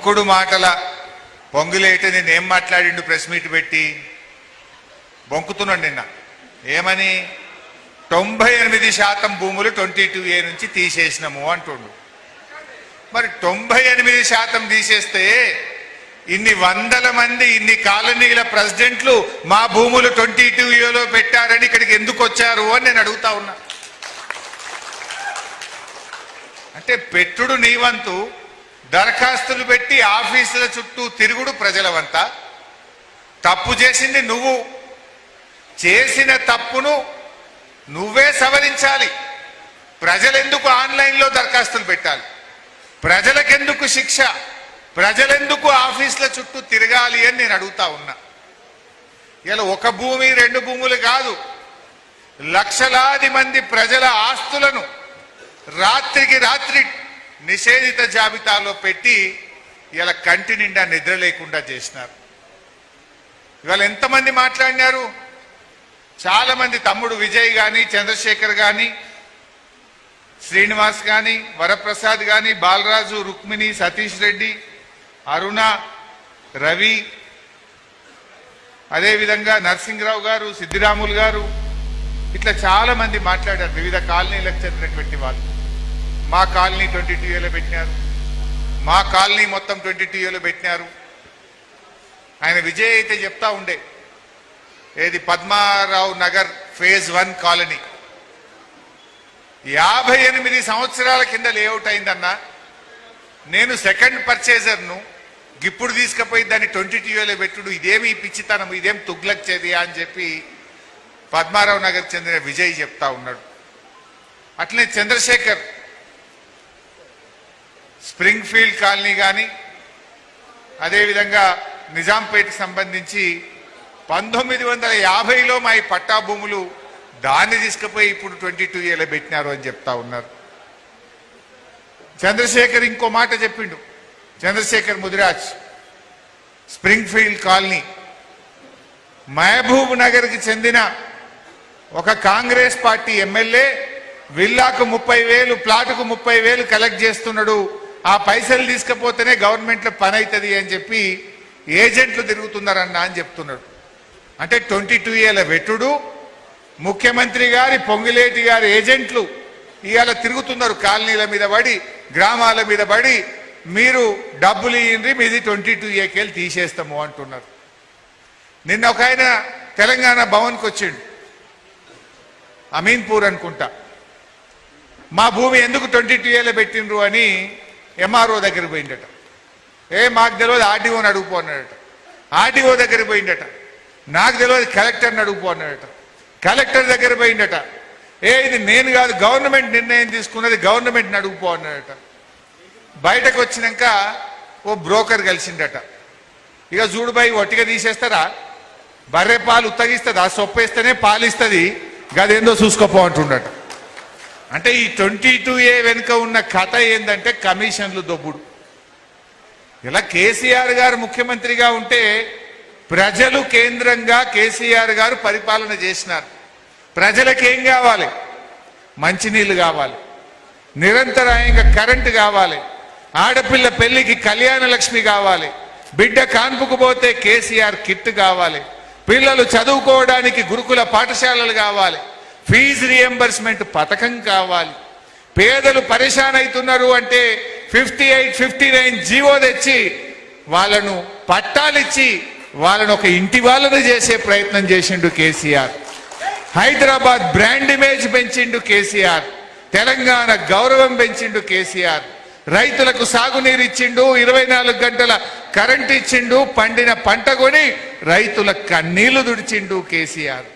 బొంకుడు మాటల పొంగులేటి నేనేం మాట్లాడిండు ప్రెస్ మీట్ పెట్టి బొంకుతున్నాడు నిన్న. ఏమని 98% భూములు 22A నుంచి తీసేసినాము అంటుండు. మరి 98% తీసేస్తే ఇన్ని వందల మంది ఇన్ని కాలనీల ప్రెసిడెంట్లు మా భూములు 22Aలో పెట్టారని ఇక్కడికి ఎందుకు వచ్చారు అని నేను అడుగుతా ఉన్నా. అంటే పెట్టుడు నీ వంతు, దరఖాస్తులు పెట్టి ఆఫీసుల చుట్టూ తిరుగుడు ప్రజల వంత. తప్పు చేసింది నువ్వు, చేసిన తప్పును నువ్వే సవరించాలి. ప్రజలెందుకు ఆన్లైన్లో దరఖాస్తులు పెట్టాలి? ప్రజలకెందుకు శిక్ష? ప్రజలెందుకు ఆఫీసుల చుట్టూ తిరగాలి అని నేను అడుగుతా ఉన్నా. ఇలా ఒక భూమి రెండు భూములు కాదు, లక్షలాది మంది ప్రజల ఆస్తులను రాత్రికి రాత్రి నిషేధిత జాబితాలో పెట్టి ఇలా కంటి నిండా నిద్ర లేకుండా చేసినారు. ఇవాళ ఎంతమంది మాట్లాడినారు? చాలా మంది, తమ్ముడు విజయ్ గాని, చంద్రశేఖర్ గాని, శ్రీనివాస్ గాని, వరప్రసాద్ గాని, బాలరాజు, రుక్మిణి, సతీష్ రెడ్డి, అరుణ, రవి, అదేవిధంగా నరసింహరావు గారు, సిద్ధిరాములు గారు, ఇట్లా చాలా మంది మాట్లాడారు. వివిధ కాలనీలకు చెందినటువంటి వాళ్ళు. మా కాలనీ 22Aలో పెట్టినారు, మా కాలనీ మొత్తం 22Aలో పెట్టినారు. ఆయన విజయ్ అయితే చెప్తా ఉండే, ఏది పద్మారావు నగర్ ఫేజ్ 1 కాలనీ 58 సంవత్సరాల కింద లేఅవుట్ అయిందన్నా. నేను సెకండ్ పర్చేజర్ను, ఇప్పుడు తీసుకుపోయి దాన్ని 22Aలో పెట్టుడు ఇదేమి పిచ్చితనం, ఇదేం తుగ్లక్ చర్య అని చెప్పి పద్మారావు నగర్ చెందిన విజయ్ చెప్తా ఉన్నాడు. అట్లనే చంద్రశేఖర్ స్ప్రింగ్ ఫీల్డ్ కాలనీ కానీ, అదేవిధంగా నిజాంపేటకు సంబంధించి 1950లో మా ఈ పట్టా భూములు దాన్ని తీసుకుపోయి ఇప్పుడు 22Aలో పెట్టినారు అని చెప్తా ఉన్నారు. చంద్రశేఖర్ ఇంకో మాట చెప్పిండు. Chandrashekar Mudiraj springfield colony Mahabub నగర్కి చెందిన ఒక కాంగ్రెస్ పార్టీ ఎమ్మెల్యే విల్లాకు 30,000, ప్లాటుకు 30,000 కలెక్ట్ చేస్తున్నాడు. ఆ పైసలు తీసుకపోతేనే గవర్నమెంట్లో పని అవుతుంది అని చెప్పి ఏజెంట్లు తిరుగుతున్నారన్న అని చెప్తున్నాడు. అంటే 22Aలో పెట్టుడు, ముఖ్యమంత్రి గారి పొంగులేటి గారి ఏజెంట్లు ఇవాళ తిరుగుతున్నారు కాలనీల మీద పడి, గ్రామాల మీద పడి, మీరు డబ్బులు ఇయ్యండి, మీది 22Aకి తీసేస్తాము అంటున్నారు. నిన్న ఒక ఆయన తెలంగాణ భవన్కి వచ్చిండు, అమీన్పూర్ అనుకుంటా. మా భూమి ఎందుకు 22Aలో పెట్టిండ్రు అని ఎంఆర్ఓ దగ్గరికి పోయిండట. మాకు తెలియదు, ఆర్డీఓని అడుగుపో అన్నాడట. ఆర్డీఓ దగ్గరికి పోయిండట. నాకు తెలియదు, కలెక్టర్ని అడుగుపో అన్నాడట. కలెక్టర్ దగ్గర పోయిండట. ఇది నేను కాదు, గవర్నమెంట్ నిర్ణయం తీసుకున్నది, గవర్నమెంట్ని అడుగుపో అన్నాడట. బయటకు వచ్చినాక ఓ బ్రోకర్ కలిసిండట. ఇక చూడుబాయి ఒట్టిగా తీసేస్తారా? బర్రె పాలు ఉత్తగిస్తుందా? సొప్పేస్తేనే పాలు ఇస్తుంది, గదేందో చూసుకోపో అంటుండట. అంటే ఈ 22A వెనుక ఉన్న కథ ఏంటంటే కమిషన్లు దొబ్బుడు. ఇలా కేసీఆర్ గారు ముఖ్యమంత్రిగా ఉంటే ప్రజలు కేంద్రంగా కేసీఆర్ గారు పరిపాలన చేసినారు. ప్రజలకు ఏం కావాలి? మంచినీళ్ళు కావాలి, నిరంతరాయంగా కరెంటు కావాలి, ఆడపిల్ల పెళ్లికి కళ్యాణ లక్ష్మి కావాలి, బిడ్డ కాన్పుకు పోతే కేసీఆర్ కిట్ కావాలి, పిల్లలు చదువుకోవడానికి గురుకుల పాఠశాలలు కావాలి, ఫీజు రియంబర్స్మెంట్ పథకం కావాలి. పేదలు పరేషాన్ అవుతున్నారు అంటే 58, 59 జీవో తెచ్చి వాళ్ళను పట్టాలిచ్చి వాళ్ళను ఒక ఇంటి వాళ్ళను చేసే ప్రయత్నం చేసిండు కేసీఆర్. హైదరాబాద్ బ్రాండ్ ఇమేజ్ పెంచిండు కేసీఆర్. తెలంగాణ గౌరవం పెంచిండు కేసీఆర్. రైతులకు సాగునీరు ఇచ్చిండు, 24 గంటల కరెంట్ ఇచ్చిండు, పండిన పంట కొని రైతుల కన్నీళ్లు దుడిచిండు కేసీఆర్.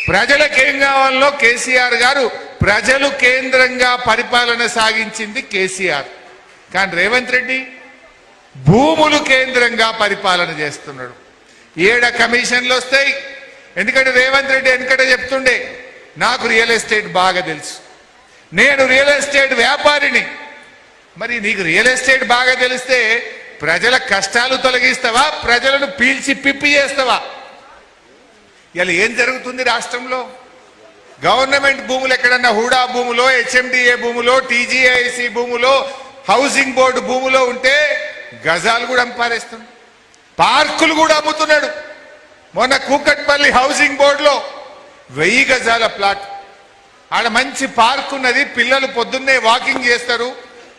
ప్రజలకు ఏం కావాలో కేసీఆర్ గారు ప్రజలు కేంద్రంగా పరిపాలన సాగించింది కేసీఆర్. కానీ రేవంత్ రెడ్డి భూములు కేంద్రంగా పరిపాలన చేస్తున్నాడు. 7 కమిషన్లు వస్తాయి. ఎందుకంటే రేవంత్ రెడ్డి వెనకట చెప్తుండే, నాకు రియల్ ఎస్టేట్ బాగా తెలుసు, నేను రియల్ ఎస్టేట్ వ్యాపారిని. మరి నీకు రియల్ ఎస్టేట్ బాగా తెలిస్తే ప్రజల కష్టాలు తొలగిస్తావా, ప్రజలను పీల్చి పిప్పి చేస్తావా? ఇలా ఏం జరుగుతుంది రాష్ట్రంలో? గవర్నమెంట్ భూములు ఎక్కడన్నా హూడా భూములో, హెచ్ఎండిఏ భూములో, టీజీఐసి భూములో, హౌసింగ్ బోర్డు భూములో ఉంటే గజాలు కూడా అమ్పారేస్తున్నాడు. పార్కులు కూడా అమ్ముతున్నాడు. మొన్న కూకట్పల్లి హౌసింగ్ బోర్డులో 1000 గజాల ప్లాట్, ఆడ మంచి పార్క్ ఉన్నది. పిల్లలు పొద్దున్నే వాకింగ్ చేస్తారు,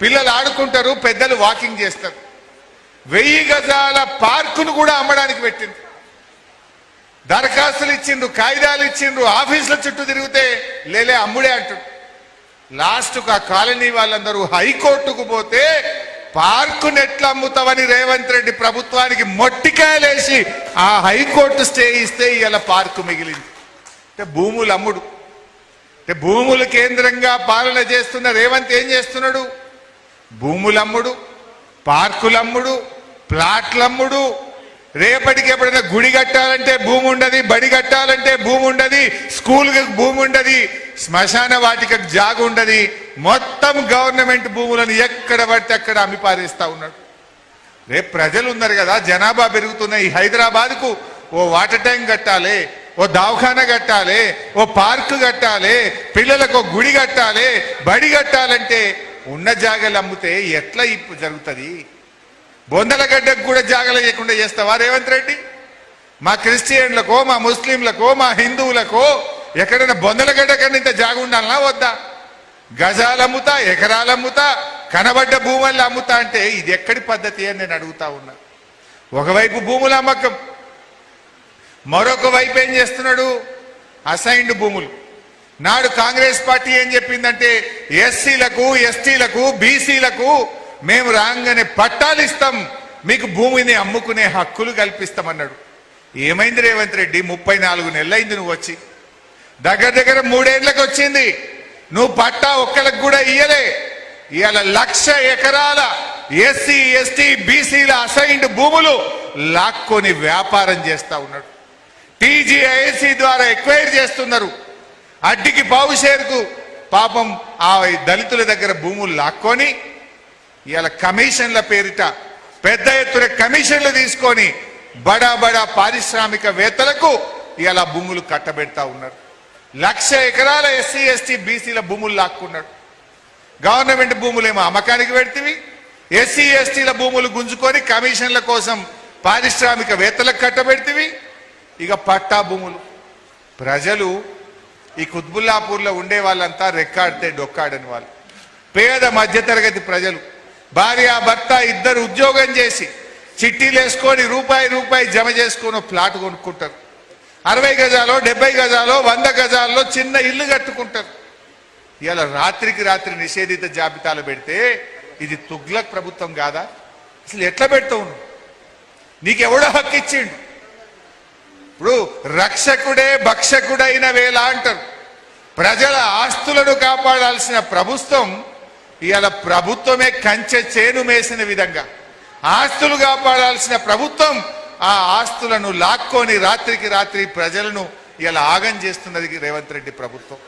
పిల్లలు ఆడుకుంటారు, పెద్దలు వాకింగ్ చేస్తారు. 1000 గజాల పార్కును కూడా అమ్మడానికి పెట్టింది. దరఖాస్తులు ఇచ్చిండ్రు, కాగితాలు ఇచ్చిండ్రు, ఆఫీసుల చుట్టూ తిరిగితే లేలే అమ్ముడే అంటాడు. లాస్ట్కు ఆ కాలనీ వాళ్ళందరూ హైకోర్టుకు పోతే పార్కును ఎట్లా అమ్ముతావని రేవంత్ రెడ్డి ప్రభుత్వానికి మొట్టికాయలేసి ఆ హైకోర్టు స్టే ఇస్తే ఇవాళ పార్కు మిగిలింది. అంటే భూములు అమ్ముడు, అంటే భూములు కేంద్రంగా పాలన చేస్తున్న రేవంత్ ఏం చేస్తున్నాడు? భూములమ్ముడు, పార్కులమ్ముడు, ప్లాట్లమ్ముడు. రేపటికి ఎప్పుడైనా గుడి కట్టాలంటే భూమి ఉండదు, బడి కట్టాలంటే భూమి ఉండదు, స్కూల్కి భూమి ఉండదు, శ్మశాన వాటికకు జాగు ఉండదు. మొత్తం గవర్నమెంట్ భూములను ఎక్కడ పడితే అక్కడ అమ్మి పారేస్తా ఉన్నాడు. రేపు ప్రజలు ఉన్నారు కదా, జనాభా పెరుగుతున్న ఈ హైదరాబాద్కు ఓ వాటర్ ట్యాంక్ కట్టాలి, ఓ దవాఖానా కట్టాలి, ఓ పార్కు కట్టాలి, పిల్లలకు ఓ గుడి కట్టాలి, బడి కట్టాలంటే ఉన్న జాగలు అమ్మితే ఎట్లా ఇప్పుడు జరుగుతుంది? బొందలగడ్డకు కూడా జాగలు లేకుండా చేస్తావా రేవంత్ రెడ్డి? మా క్రిస్టియన్లకో, మా ముస్లింలకో, మా హిందువులకో ఎక్కడైనా బొందలగడ్డ కన్నా ఇంత జాగ ఉండాలనా వద్దా? గజాలు అమ్ముతా, ఎకరాలు అమ్ముతా, కనబడ్డ భూములు అమ్ముతా అంటే ఇది ఎక్కడి పద్ధతి అని నేను అడుగుతా ఉన్నా. ఒకవైపు భూముల అమ్మకం, మరొక వైపు ఏం చేస్తున్నాడు? అసైన్డ్ భూములు. నాడు కాంగ్రెస్ పార్టీ ఏం చెప్పిందంటే ఎస్సీలకు, ఎస్టీలకు, బీసీలకు మేము రాగానే పట్టాలు ఇస్తాం, మీకు భూమిని అమ్ముకునే హక్కులు కల్పిస్తామన్నాడు. ఏమైంది రేవంత్ రెడ్డి? 34 నెలలైంది నువ్వు వచ్చి, దగ్గర దగ్గర 3 ఏళ్లకు వచ్చింది. నువ్వు పట్టా ఒక్కలకు కూడా ఇయ్యలే. ఇవాళ 1,00,000 ఎకరాల ఎస్సీ, ఎస్టీ, బీసీల అసైన్డ్ భూములు లాక్కొని వ్యాపారం చేస్తా ఉన్నాడు. టీజీఐసి ద్వారా ఎక్వైర్ చేస్తున్నారు. అడ్డికి పావుషేరుకు పాపం ఆ దళితుల దగ్గర భూములు లాక్కొని ఇవాళ కమిషన్ల పేరిట పెద్ద ఎత్తున కమిషన్లు తీసుకొని బడా బడా పారిశ్రామికవేత్తలకు ఇవాళ భూములు కట్టబెడతా ఉన్నారు. 1,00,000 ఎకరాల ఎస్సీ, ఎస్టీ, బీసీల భూములు లాక్కున్నాడు. గవర్నమెంట్ భూములేమో అమ్మకానికి పెడితివి, ఎస్సీ, ఎస్టీల భూములు గుంజుకొని కమిషన్ల కోసం పారిశ్రామికవేత్తలకు కట్టబెడితివి. ఇక పట్టా భూములు. ప్రజలు ఈ కుత్బుల్లాపూర్లో ఉండే వాళ్ళంతా రెక్కాడితే డొక్కాడని వాళ్ళు, పేద మధ్యతరగతి ప్రజలు, భార్య భర్త ఇద్దరు ఉద్యోగం చేసి చిట్టీలు వేసుకొని రూపాయి జమ చేసుకొని ప్లాట్ కొనుక్కుంటారు. 60 గజాలో, 70 గజాలో, 100 గజాల్లో చిన్న ఇల్లు కట్టుకుంటారు. ఇలా రాత్రికి రాత్రి నిషేధిత జాబితాలు పెడితే ఇది తుగ్లక్ ప్రభుత్వం కాదా? అసలు ఎట్లా పెడతావు? నీకెవడో హక్కు ఇచ్చిండు? ఇప్పుడు రక్షకుడే భక్షకుడైన వేళ అంటారు. ప్రజల ఆస్తులను కాపాడాల్సిన ప్రభుత్వం ఇవాళ ప్రభుత్వమే కంచె చేను మేసిన విధంగా ఆస్తులు కాపాడాల్సిన ప్రభుత్వం ఆ ఆస్తులను లాక్కొని రాత్రికి రాత్రి ప్రజలను ఇలా ఆగం చేస్తున్నది రేవంత్ రెడ్డి ప్రభుత్వం.